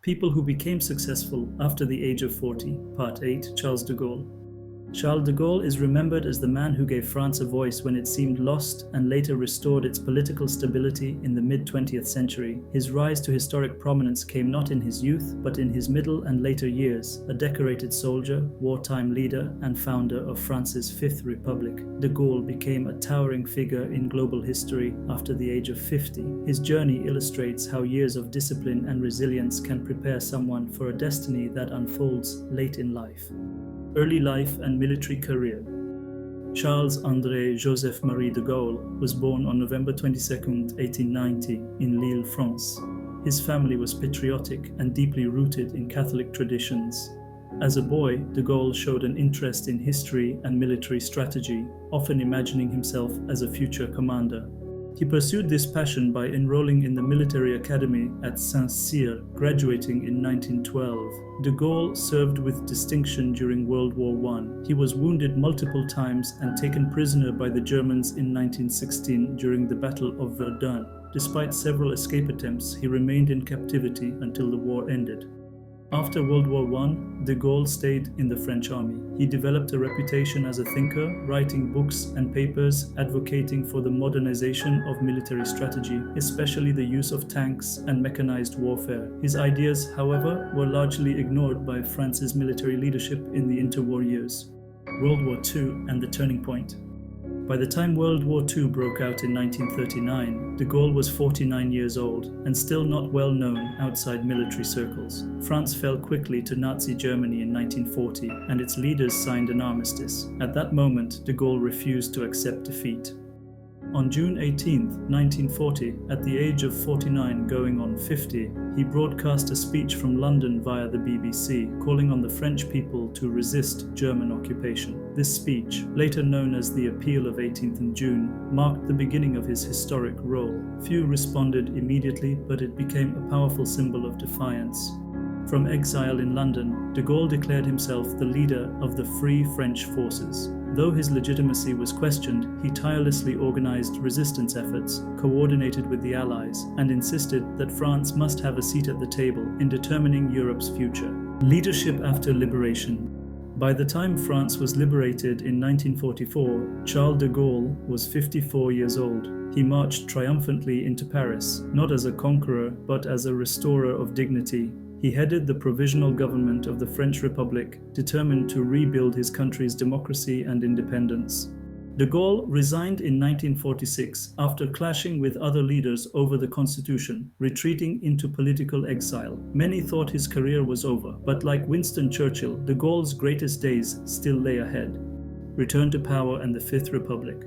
People who became successful after the age of 40, Part 8, Charles de Gaulle. Charles de Gaulle is remembered as the man who gave France a voice when it seemed lost and later restored its political stability in the mid-20th century. His rise to historic prominence came not in his youth, but in his middle and later years. A decorated soldier, wartime leader, and founder of France's Fifth Republic, de Gaulle became a towering figure in global history after the age of 50. His journey illustrates how years of discipline and resilience can prepare someone for a destiny that unfolds late in life. Early life and military career. Charles-André Joseph-Marie de Gaulle was born on November 22, 1890, in Lille, France. His family was patriotic and deeply rooted in Catholic traditions. As a boy, de Gaulle showed an interest in history and military strategy, often imagining himself as a future commander. He pursued this passion by enrolling in the military academy at Saint-Cyr, graduating in 1912. De Gaulle served with distinction during World War I. He was wounded multiple times and taken prisoner by the Germans in 1916 during the Battle of Verdun. Despite several escape attempts, he remained in captivity until the war ended. After World War I, de Gaulle stayed in the French army. He developed a reputation as a thinker, writing books and papers advocating for the modernization of military strategy, especially the use of tanks and mechanized warfare. His ideas, however, were largely ignored by France's military leadership in the interwar years. World War II and the turning point. By the time World War II broke out in 1939, de Gaulle was 49 years old and still not well known outside military circles. France fell quickly to Nazi Germany in 1940, and its leaders signed an armistice. At that moment, de Gaulle refused to accept defeat. On June 18, 1940, at the age of 49 going on 50, he broadcast a speech from London via the BBC, calling on the French people to resist German occupation. This speech, later known as the Appeal of 18th June, marked the beginning of his historic role. Few responded immediately, but it became a powerful symbol of defiance. From exile in London, de Gaulle declared himself the leader of the Free French Forces. Though his legitimacy was questioned, he tirelessly organized resistance efforts, coordinated with the Allies, and insisted that France must have a seat at the table in determining Europe's future. Leadership after liberation. By the time France was liberated in 1944, Charles de Gaulle was 54 years old. He marched triumphantly into Paris, not as a conqueror, but as a restorer of dignity. He headed the provisional government of the French Republic, determined to rebuild his country's democracy and independence. De Gaulle resigned in 1946 after clashing with other leaders over the constitution, retreating into political exile. Many thought his career was over, but like Winston Churchill, de Gaulle's greatest days still lay ahead. Return to power and the Fifth Republic.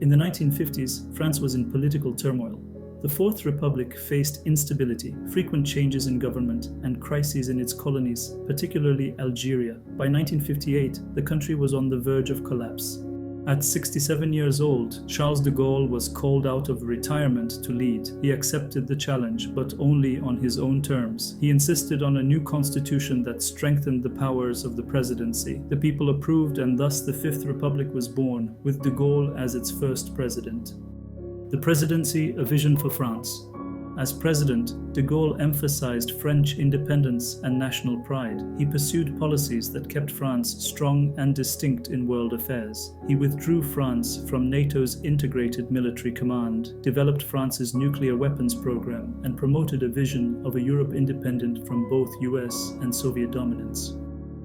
In the 1950s, France was in political turmoil. The Fourth Republic faced instability, frequent changes in government, and crises in its colonies, particularly Algeria. By 1958, the country was on the verge of collapse. At 67 years old, Charles de Gaulle was called out of retirement to lead. He accepted the challenge, but only on his own terms. He insisted on a new constitution that strengthened the powers of the presidency. The people approved, and thus the Fifth Republic was born, with de Gaulle as its first president. The presidency, a vision for France. As president, de Gaulle emphasized French independence and national pride. He pursued policies that kept France strong and distinct in world affairs. He withdrew France from NATO's integrated military command, developed France's nuclear weapons program, and promoted a vision of a Europe independent from both US and Soviet dominance.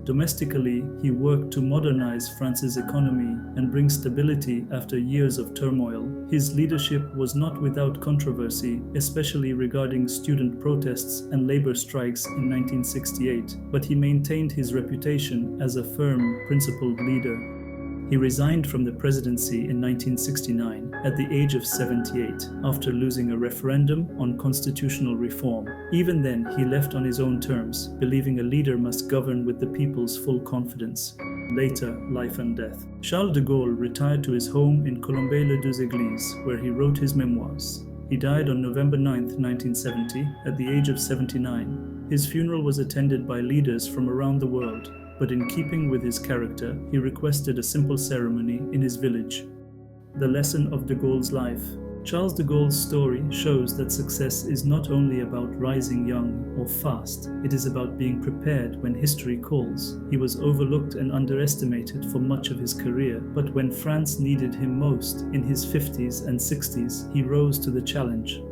Domestically, he worked to modernize France's economy and bring stability after years of turmoil. His leadership was not without controversy, especially regarding student protests and labor strikes in 1968, but he maintained his reputation as a firm, principled leader. He resigned from the presidency in 1969 at the age of 78 after losing a referendum on constitutional reform. Even then, he left on his own terms, believing a leader must govern with the people's full confidence. Later, life and death. Charles de Gaulle retired to his home in Colombey-les-Deux-Églises, where he wrote his memoirs. He died on November 9, 1970, at the age of 79. His funeral was attended by leaders from around the world, but in keeping with his character, he requested a simple ceremony in his village. The lesson of de Gaulle's life. Charles de Gaulle's story shows that success is not only about rising young or fast, it is about being prepared when history calls. He was overlooked and underestimated for much of his career, but when France needed him most, in his 50s and 60s, he rose to the challenge.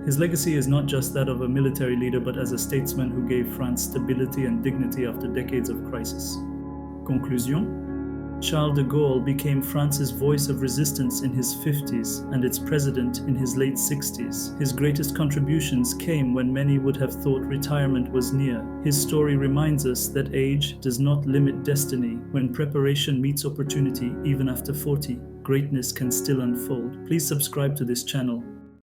His legacy is not just that of a military leader, but as a statesman who gave France stability and dignity after decades of crisis. Conclusion: Charles de Gaulle became France's voice of resistance in his 50s and its president in his late 60s. His greatest contributions came when many would have thought retirement was near. His story reminds us that age does not limit destiny. When preparation meets opportunity, even after 40, greatness can still unfold. Please subscribe to this channel.